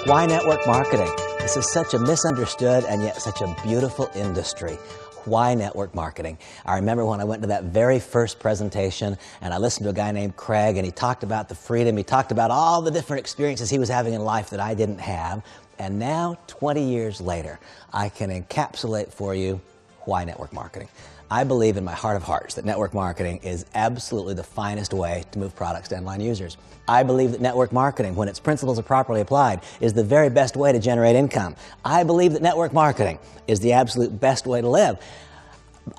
Why network marketing? This is such a misunderstood and yet such a beautiful industry. Why network marketing? I remember when I went to that very first presentation and I listened to a guy named Craig, and he talked about the freedom, he talked about all the different experiences he was having in life that I didn't have. And now, 20 years later, I can encapsulate for you why network marketing. I believe in my heart of hearts that network marketing is absolutely the finest way to move products to end-line users. I believe that network marketing, when its principles are properly applied, is the very best way to generate income. I believe that network marketing is the absolute best way to live.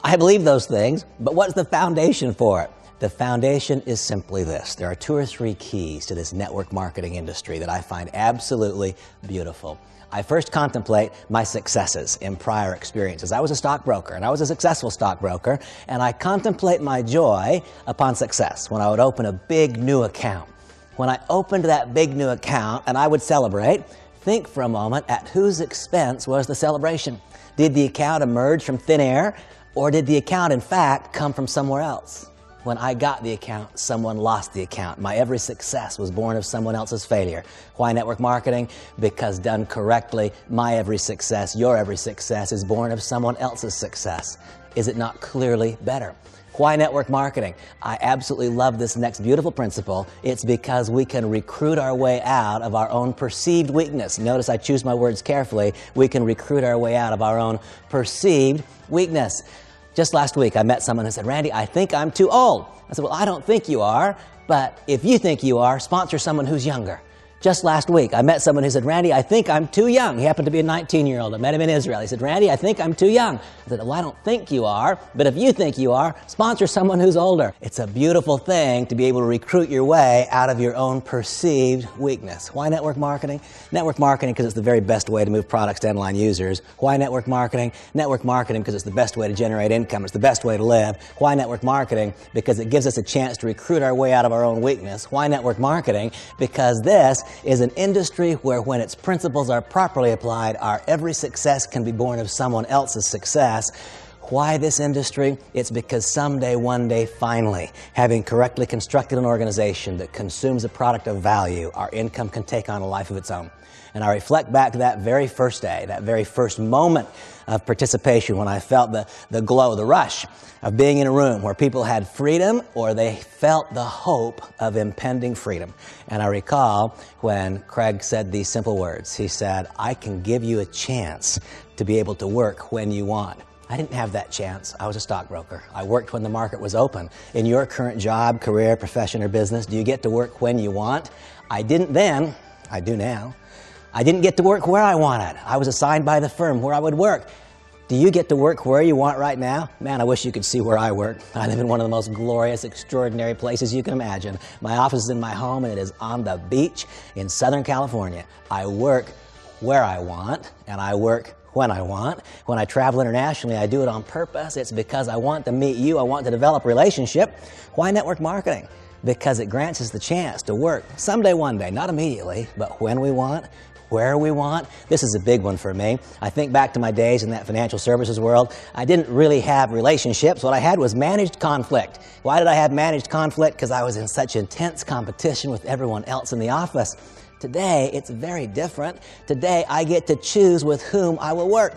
I believe those things, but what's the foundation for it? The foundation is simply this. There are 2 or 3 keys to this network marketing industry that I find absolutely beautiful. I first contemplate my successes in prior experiences. I was a stockbroker, and I was a successful stockbroker, and I contemplate my joy upon success when I would open a big new account. When I opened that big new account and I would celebrate, think for a moment at whose expense was the celebration. Did the account emerge from thin air, or did the account in fact come from somewhere else? When I got the account, someone lost the account. My every success was born of someone else's failure. Why network marketing? Because done correctly, my every success, your every success is born of someone else's success. Is it not clearly better? Why network marketing? I absolutely love this next beautiful principle. It's because we can recruit our way out of our own perceived weakness. Notice I choose my words carefully. We can recruit our way out of our own perceived weakness. Just last week, I met someone who said, "Randy, I think I'm too old." I said, "Well, I don't think you are, but if you think you are, sponsor someone who's younger." Just last week, I met someone who said, "Randy, I think I'm too young." He happened to be a 19-year-old. I met him in Israel. He said, "Randy, I think I'm too young." I said, "Well, I don't think you are, but if you think you are, sponsor someone who's older." It's a beautiful thing to be able to recruit your way out of your own perceived weakness. Why network marketing? Network marketing because it's the very best way to move products to end-line users. Why network marketing? Network marketing because it's the best way to generate income. It's the best way to live. Why network marketing? Because it gives us a chance to recruit our way out of our own weakness. Why network marketing? Because this is an industry where, when its principles are properly applied, our every success can be born of someone else's success. Why this industry? It's because someday, one day, finally, having correctly constructed an organization that consumes a product of value, our income can take on a life of its own. And I reflect back to that very first day, that very first moment of participation when I felt the glow, the rush of being in a room where people had freedom, or they felt the hope of impending freedom. And I recall when Craig said these simple words. He said, "I can give you a chance to be able to work when you want." I didn't have that chance. I was a stockbroker. I worked when the market was open. In your current job, career, profession, or business, do you get to work when you want? I didn't then. I do now. I didn't get to work where I wanted. I was assigned by the firm where I would work. Do you get to work where you want right now? Man, I wish you could see where I work. I live in one of the most glorious, extraordinary places you can imagine. My office is in my home, and it is on the beach in Southern California. I work where I want, and I work when I want. When I travel internationally, I do it on purpose. It's because I want to meet you. I want to develop a relationship. Why network marketing? Because it grants us the chance to work someday, one day, not immediately, but when we want, where we want. This is a big one for me. I think back to my days in that financial services world. I didn't really have relationships. What I had was managed conflict. Why did I have managed conflict? Because I was in such intense competition with everyone else in the office. Today, it's very different. Today, I get to choose with whom I will work.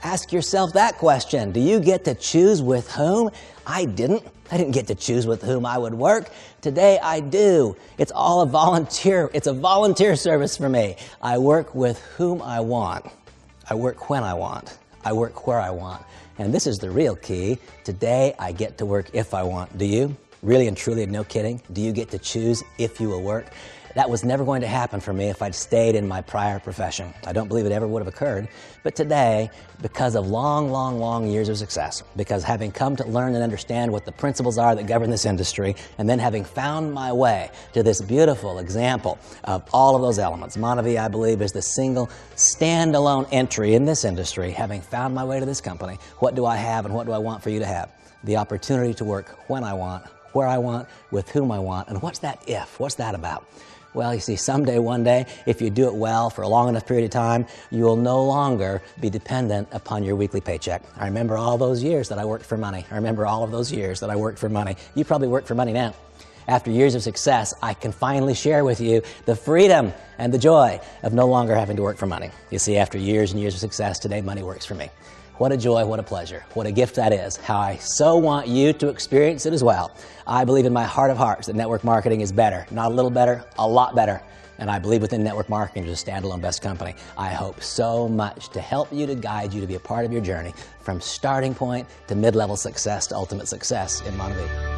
Ask yourself that question. Do you get to choose with whom? I didn't. I didn't get to choose with whom I would work. Today I do. It's all a volunteer. It's a volunteer service for me. I work with whom I want. I work when I want. I work where I want. And this is the real key. Today I get to work if I want. Do you? Really and truly, no kidding. Do you get to choose if you will work? That was never going to happen for me if I'd stayed in my prior profession. I don't believe it ever would have occurred. But today, because of long years of success, because having come to learn and understand what the principles are that govern this industry, and then having found my way to this beautiful example of all of those elements, Manavi, I believe, is the single standalone entry in this industry. Having found my way to this company, what do I have and what do I want for you to have? The opportunity to work when I want, where I want, with whom I want. And what's that if? What's that about? Well, you see, someday, one day, if you do it well for a long enough period of time, you will no longer be dependent upon your weekly paycheck. I remember all those years that I worked for money. I remember all of those years that I worked for money. You probably work for money now. After years of success, I can finally share with you the freedom and the joy of no longer having to work for money. You see, after years and years of success, today money works for me. What a joy, what a pleasure, what a gift that is. How I so want you to experience it as well. I believe in my heart of hearts that network marketing is better. Not a little better, a lot better. And I believe within network marketing there's a standalone best company. I hope so much to help you, to guide you, to be a part of your journey from starting point to mid-level success to ultimate success in Montevideo.